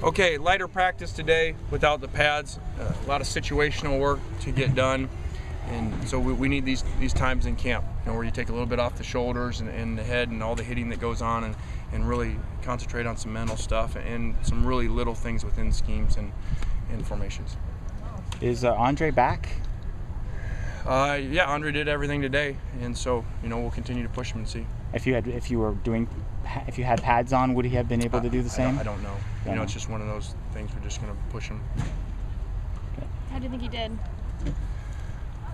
Okay, lighter practice today without the pads. A lot of situational work to get done, and so we need these times in camp, where you take a little bit off the shoulders and the head and all the hitting that goes on, and really concentrate on some mental stuff and some really little things within schemes and formations. Is Andre back? Yeah, Andre did everything today, and so we'll continue to push him and see. If you had pads on, would he have been able to do the same? I don't know. It's just one of those things. We're just going to push him. How do you think he did?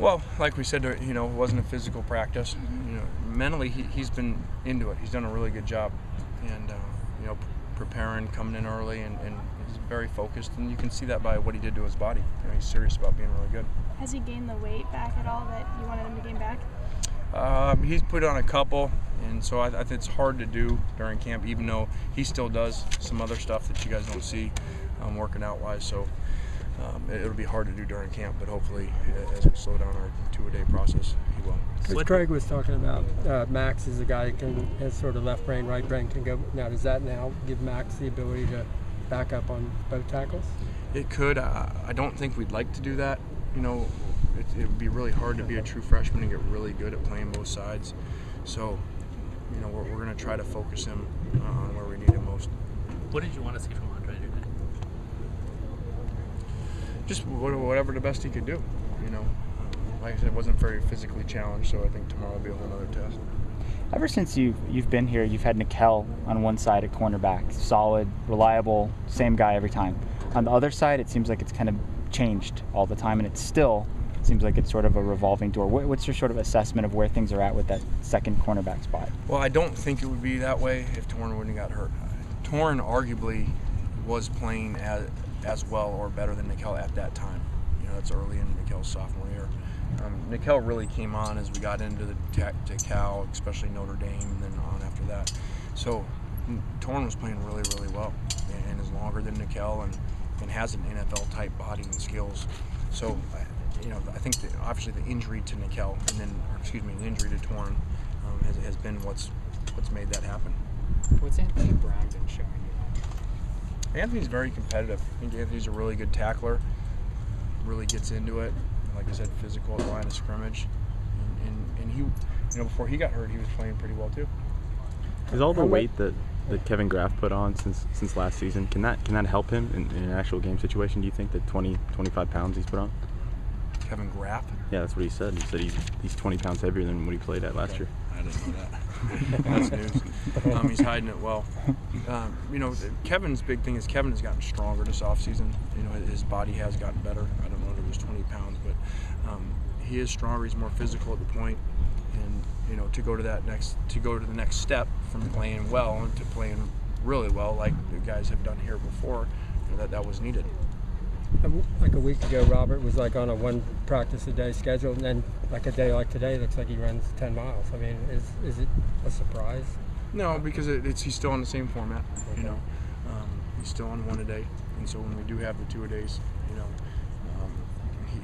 Well, like we said, it wasn't a physical practice. Mentally, he's been into it. He's done a really good job, and preparing, coming in early, and he's very focused. And you can see that by what he did to his body. He's serious about being really good. Has he gained the weight back at all that you wanted him to gain back? He's put on a couple, and so I think it's hard to do during camp, even though he still does some other stuff that you guys don't see working out wise. So it'll be hard to do during camp, but hopefully as we slow down our 2-a-day process, he will. Coach Craig was talking about Max is a guy who has sort of left brain, right brain can go. Now, does that now give Max the ability to back up on both tackles? It could. I don't think we'd like to do that. It would be really hard to be a true freshman and get really good at playing both sides. So, we're going to try to focus him on where we need him most. What did you want to see from Andre today? Just whatever the best he could do. Like I said, it wasn't very physically challenged, so I think tomorrow will be a whole other test. Ever since you've been here, you've had Nikel on one side at cornerback, solid, reliable, same guy every time. On the other side, it seems like it's kind of changed all the time, and it still seems like it's sort of a revolving door. What's your sort of assessment of where things are at with that second cornerback spot? Well, I don't think it would be that way if Torn wouldn't have got hurt. Torn arguably was playing as well or better than Nikel at that time. That's early in Nikel's sophomore year. Nikel really came on as we got into to Cal, especially Notre Dame, and then on after that. So Torn was playing really, really well, and is longer than Nikel and has an NFL-type body and skills. So, I think that obviously the injury to Nikel the injury to Torn has been what's made that happen. What's Anthony Brown been showing you? Anthony's very competitive. I think Anthony's a really good tackler, really gets into it. Like I said, physical at the line of scrimmage. And he, before he got hurt, he was playing pretty well too. Is all the weight that Kevin Graff put on since last season, can that help him in an actual game situation? Do you think that 25 pounds he's put on? Kevin Graff? Yeah, that's what he said. He said he's 20 pounds heavier than what he played at last year. I didn't know that. That's news. He's hiding it well. Kevin's big thing is Kevin has gotten stronger this offseason. His body has gotten better. I don't know if it was 20 pounds, but he is stronger. He's more physical at the point, and to go to the next step from playing well to playing really well, like the guys have done here before, that was needed. Like a week ago, Robert was like on a 1 practice a day schedule, and then like a day like today, looks like he runs 10 miles. I mean, is it a surprise? No, because he's still in the same format. Okay. He's still on 1 a day, and so when we do have the 2-a-days,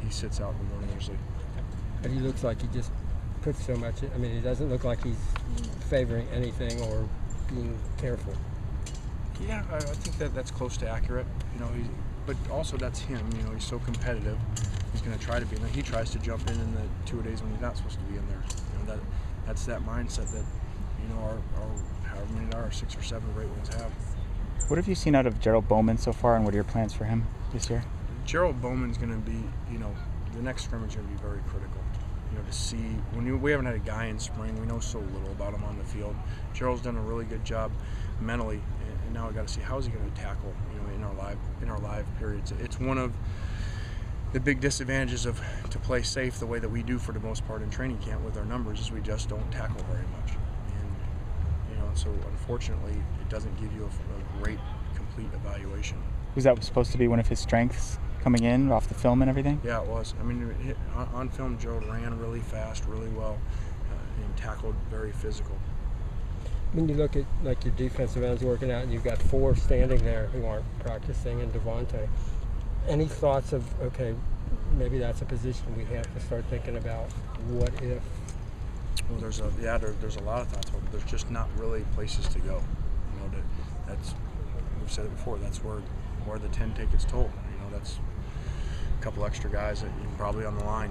he sits out in the morning usually. But he looks like he just puts so much. I mean, he doesn't look like he's favoring anything or being careful. Yeah, I think that's close to accurate. But also that's him. He's so competitive. He's going to try to be in there. He tries to jump in the 2-a-days when he's not supposed to be in there. That's that mindset that our however many our 6 or 7 great ones have. What have you seen out of Gerald Bowman so far, and what are your plans for him this year? Gerald Bowman's going to be, the next scrimmage is going to be very critical. To see we haven't had a guy in spring. We know so little about him on the field. Gerald's done a really good job mentally, and now I got to see how is he going to tackle. In our live periods, it's one of the big disadvantages to play safe the way that we do for the most part in training camp with our numbers is we just don't tackle very much, and so unfortunately it doesn't give you a great complete evaluation. Was that supposed to be one of his strengths coming in off the film and everything? Yeah, it was. I mean, on film, Gerald ran really fast, really well, and tackled very physical. When you look at like your defensive ends working out, and you've got 4 standing there who aren't practicing, and Devontae, any thoughts of maybe that's a position we have to start thinking about? What if? Well, there's a lot of thoughts, but there's just not really places to go. We've we've said it before. That's where the 10 take its toll. That's a couple extra guys that probably on the line.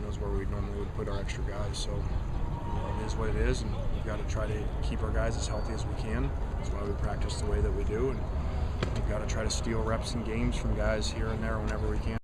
Is where we normally would put our extra guys. So it is what it is, and we've got to try to keep our guys as healthy as we can. That's why we practice the way that we do, and we've got to try to steal reps and games from guys here and there whenever we can.